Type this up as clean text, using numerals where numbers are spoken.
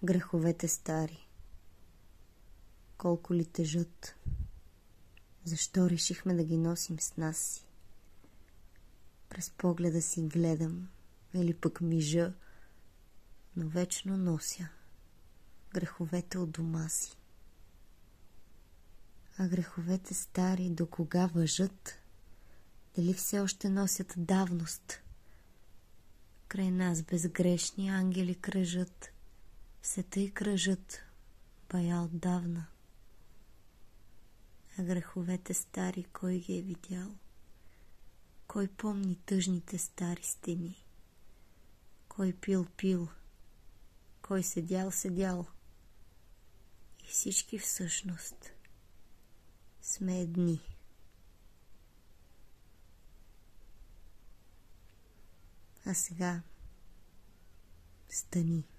Греховете стари, колко ли тежат? Защо решихме да ги носим с нас си? През погледа си гледам, или пък мижа, но вечно нося греховете от дома си. А греховете стари до кога въжат? Дали все още носят давност? Край нас безгрешни ангели кръжат, все тъй кръжат, бая отдавна. А греховете стари кой ги е видял? Кой помни тъжните стари стени? Кой пил? Кой седял? И всички всъщност сме едни. А сега стани.